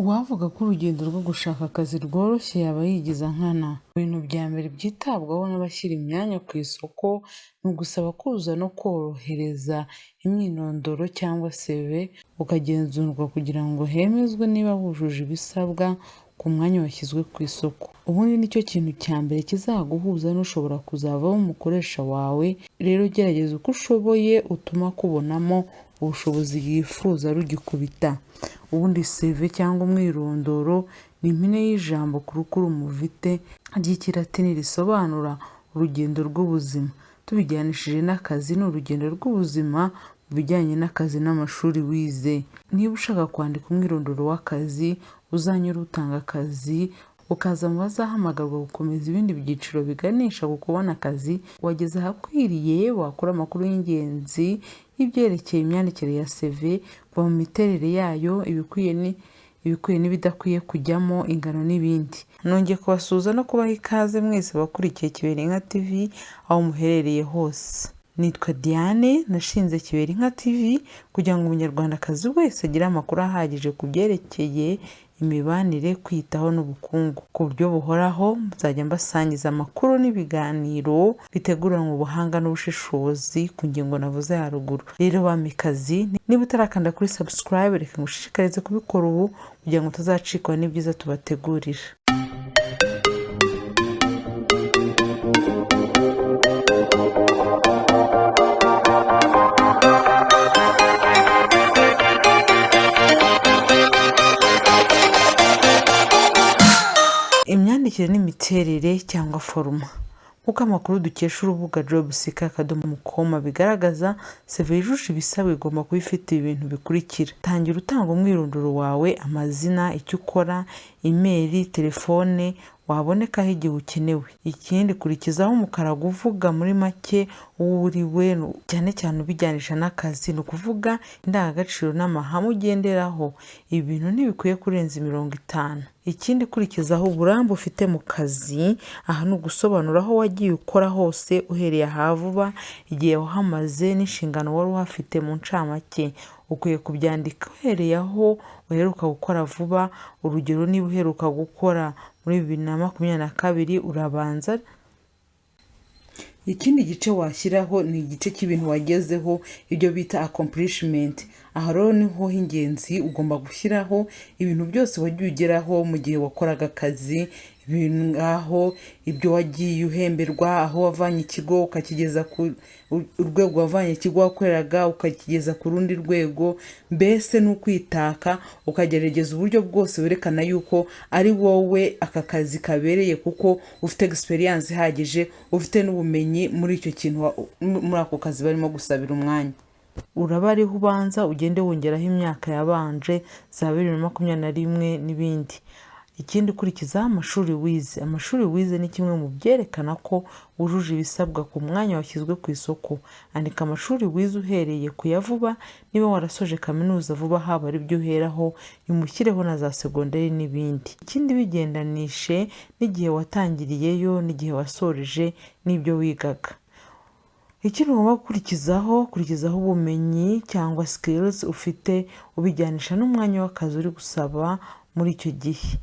Uwavuga ko urugendo rwo gushaka akazi rworoshye yaba yigiza nkana. Ibintu bya mbere byitabwaho n'abashyira imyanya ku isoko ni ugusaba kuzuza no korohereza imyirondoro cyangwa CV ukagenzurwa kugira ngo hemezwe niba wujuje ibisabwa ku mwanya washyizwe ku isoko. Ubundi nicyo kintu cya mbere kizaguhuza n'ushobora kuzavamo umukoresha wawe, rero gerageza uko ushoboye utume akubonamo ubushobozi yifuza rugikubita. Ubundi CV cyangwa umwirondoro ni impine y'ijambo kurukurumu vitae ry'ikilatini risobanura urugendo rw'ubuzima. Tubijyanishije n'akazi ni urugendo rw'ubuzima mu bijyanye n'akazi n'amashuri wize. Niba ushaka kwandika umwirondoro w'akazi, uzanyura utanga akazi, ukaza mu bazahamagarwa gukomeza ibindi byiciro biganisha ku kubona akazi, wageze ahakwiriye, wakora amakuru y'ingenzi y'ibyerekeye imyandikire ya CV, kuva mu miterere yayo, ibikwiye n'ibidakwiye kujyamo, ingano n'ibindi. Nongeye kubasuhuza no kubaha ikaze mwese abakurikiye Kiberinka TV aho muherereye hose. Nitwa Diane, nashinze Kiberinka TV kugira ngo umunyarwandakazi wese agire amakuru ahagije ku byerekeye imibanire, kwitaho n'ubukungu. Ku buryo buhoraho muzajya mbasangiza amakuru n'ibiganiro biteguranwe ubuhanga n'ubushishozi ku ngingo navuze haruguru. Rero bamikazi, niba utarakanda kuri subscribe, reka ngushishikarize kubikora ubu kugira ngo utazacikwa n'ibyiza tubategurira. Imyandikire n'imiterere cyangwa foruma. Nk'uko amakuru dukesha urubuga jobseeker.com bigaragaza, CV yujuje ibisabwa igomba kuba ifite ibintu bikurikira. Tangira utanga umwirondoro wawe, amazina, icyo ukora, imeri, telefone wabonekaho igihe ukenewe. Ikindi, kurikizaho umukarago uvuga muri make uwo uriwe, cyane cyane ubijyanisha n'akazi, ni ukuvuga indangagaciro n'amahame ugenderaho. Ibi bintu ntibikwiye kurenza 50. Ikindi, kurikizaho uburambe ufite mu kazi. Aha ni ugusobanura aho wagiye ukora hose uhereye ahavuba, igihe wahamaze n'inshingano wari uhafite mu ncamake. Ukwiye kubyandika uhereye aho uheruka gukora vuba. Urugero, niba uheruka gukora muri 2022 urabanza. Ikindi gice washyiraho ni igice cy'ibintu wagezeho, ibyo bita accomplishment. Aha rero niho h'ingenzi, ugomba gushyiraho ibintu byose wagiye ugeraho mu gihe wakoraga akazi, aho ibyo wagiye uhemberwa, aho wavanye ikigo ukakigeza ku urwego wavanye ikigo wakoreraga ukakigeza ku rundi rwego. Mbese ni ukwitaka ukagerageza uburyo bwose werekana yuko ari wowe aka kazi kabereye, kuko ufite experience ihagije, ufite n'ubumenyi muri icyo kintu, muri ako kazi barimo gusabira umwanya. Uraba ariho ubanza ugende wongeraho imyaka yabanje za 2021 n'ibindi. Ikindi, kurikizaho amashuri wize. Amashuri wize ni kimwe mu byerekana ko wujuje ibisabwa ku mwanya washyizwe ku isoko. Andika amashuri wize uhereye ku ya vuba. Niba warasoje kaminuza vuba, haba ari byo uheraho, umushyireho na za segonderi n'ibindi. Ikindi, bigendanishe n'igihe watangiriyeyo n'igihe wasoreje n'ibyo wigaga. Ikindi ugomba kurikizaho ubumenyi cyangwa skills ufite, ubijyanisha n'umwanya w'akazi uri gusaba muri icyo gihe.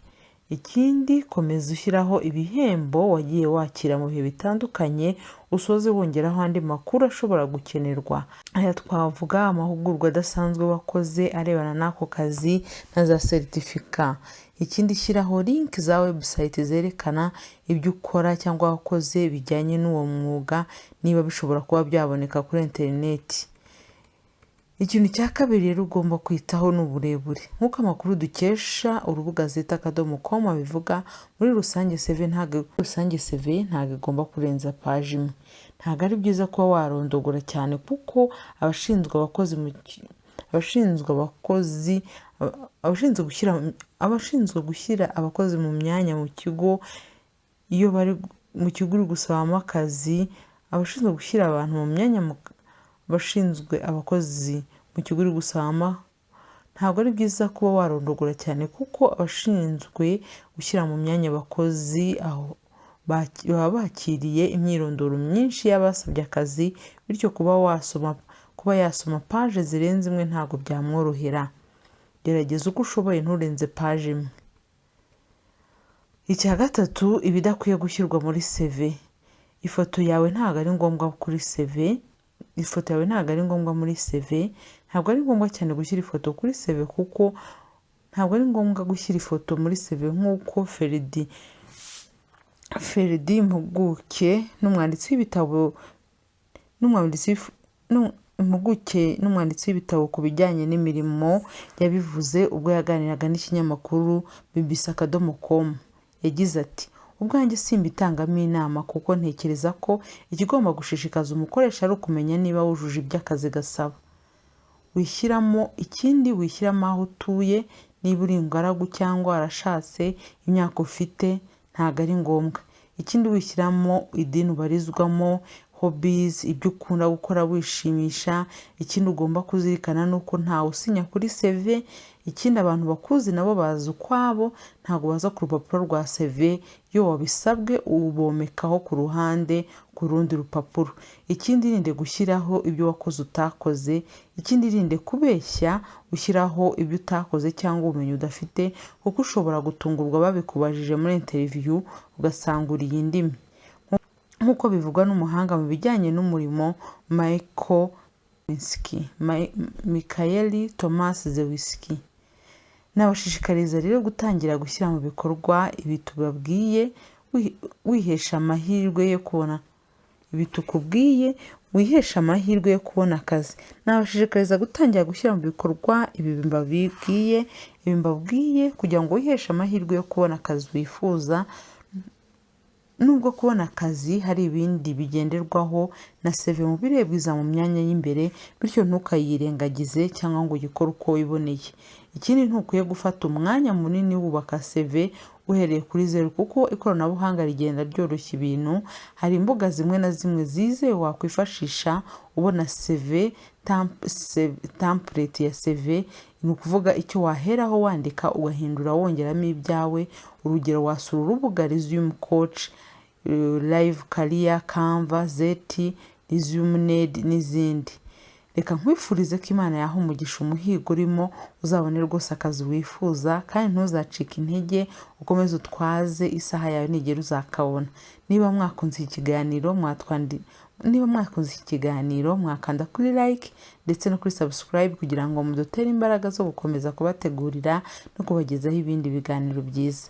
Ikindi, komeza ushyiraho ibihembo wagiye wakira mu bihe bitandukanye, usoze wongeraho andi makuru ashobora gukenerwa. Aya twavuga amahugurwa adasanzwe wakoze arebana n'ako kazi na za certificate. Ikindi, shyiraho link za website zerekana ibyo ukora cyangwa wakoze bijyanye n'uwo mwuga, niba bishobora kuba byaboneka kuri internet. Ikintu cya kabiri rero ugomba kwitaho ni uburebure. Nk'uko amakuru dukesha urubuga zita.com bivuga, muri rusange CV ntabwo igomba kurenza paji imwe. Ntabwo ari byiza kuba warondogora cyane, kuko abashinzwe gushyira abakozi mu myanya mu kigo, iyo bari mu kigo uri gusabamo akazi, abashinzwe gushyira abantu mu myanya bashinzwe abakozi mu kigo uri gusabamo, ntabwo ari byiza kuba warondogora cyane, kuko abashinzwe gushyira mu myanya abakozi aho baba bakiriye imyirondoro myinshi y'abasabye akazi, bityo kuba yasoma paje zirenze imwe ntabwo byamworohera. gerageza uko ushoboye nturenze paje imwe. Icya gatatu, ibidakwiye gushyirwa muri CV. Ifoto yawe ntabwo ari ngombwa kuri CV. Ifoto yawe ntabwo ari ngombwa muri CV. Ntabwo ari ngombwa cyane gushyira ifoto kuri CV kuko ntabwo ari ngombwa gushyira ifoto muri CV nk'uko Ferdi impuguke n'umwanditsi w'ibitabo ku bijyanye n'imirimo yabivuze ubwo yaganiraga n'ikinyamakuru bbc.com. Yagize ati, ubwanjye simbitangamo inama kuko ntekereza ko ikigomba gushishikaza umukoresha ari ukumenya niba wujuje ibyo akazi gasaba. Wishyiramo aho utuye, niba uri ingaragu cyangwa warashatse, imyaka ufite ntabwo ari ngombwa. Ikindi wishyiramo idini ubarizwamo, hobbies, ibyo ukunda gukora wishimisha. Ikindi ugomba kuzirikana nuko ntawe usinya kuri CV. Ikindi abantu bakuzi nabo bazi ukwabo, ntabwo baza ku rupapuro rwa CV. Iyo wabisabwe ubomekaho ku ruhande ku rundi rupapuro. Ikindi irinde gushyiraho ibyo wakoze utakoze. Ikindi irinde kubeshya ushyiraho ibyo utakoze cyangwa ubumenyi udafite kuko ushobora gutungurwa babikubajije muri interview ugasanga uriye indimi. Nk'uko bivugwa n'umuhanga mu bijyanye n'umurimo Michael Thomas Zewski. Nabashishikariza rero gutangira gushyira mu bikorwa ibi tubabwiye wihesha amahirwe yo kubona akazi. Nabashishikariza gutangira gushyira mu bikorwa ibi mbabwiye kugira ngo wiheshe amahirwe yo kubona akazi wifuza. Nubwo kubona akazi hari ibindi bigenderwaho na CV mu birebwiza mu myanya y'imbere, bityo ntukayirengagize cyangwa ngo uyikore uko wiboneye. Ikindi ntukwiye gufata umwanya munini wubaka CV uhereye kuri zero kuko ikoranabuhanga rigenda ryoroshya ibintu. Hari imbuga zimwe na zimwe zizewe wakwifashisha ubona template ya CV. Ni ukuvuga icyo waheraho wandika ugahindura wongeramo ibyawe. Urugero, wasura urubuga Resume Coach, Live Career, Canva, Zeti, ResumeNet n'izindi. Reka nkwifurize ko Imana yaha umugisha umuhigo urimo uzabone rwose akazi wifuza kandi ntuzacike intege, ukomeze utwaze isaha yawe nigera uzakabona. Niba mwakunze iki kiganiro mwakanda kuri like ndetse no kuri subscribe kugira ngo mudutere imbaraga zo gukomeza kubategurira no kubagezaho ibindi biganiro byiza.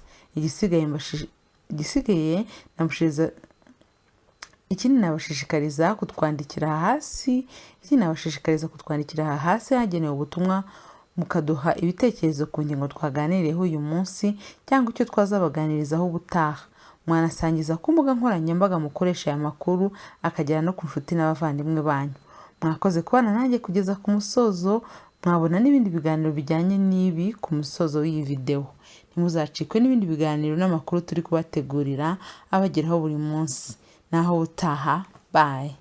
Ikindi nabashishikariza kutwandikira hasi hagenewe ubutumwa mukaduha ibitekerezo ku ngingo twaganiriyeho uyu munsi cyangwa icyo twazabaganirizaho ubutaha. Mwanasangiza ku mbuga nkoranyambaga mukoresha aya makuru akagera no ku nshuti n'abavandimwe banyu. Mwakoze kubana nanjye kugeza ku musozo. Mwabona n'ibindi biganiro bijyanye n'ibi ku musozo w'iyi video. Ntimuzacikwe n'ibindi biganiro n'amakuru turi kubategurira abageraho buri munsi. Naho utaha. Bye.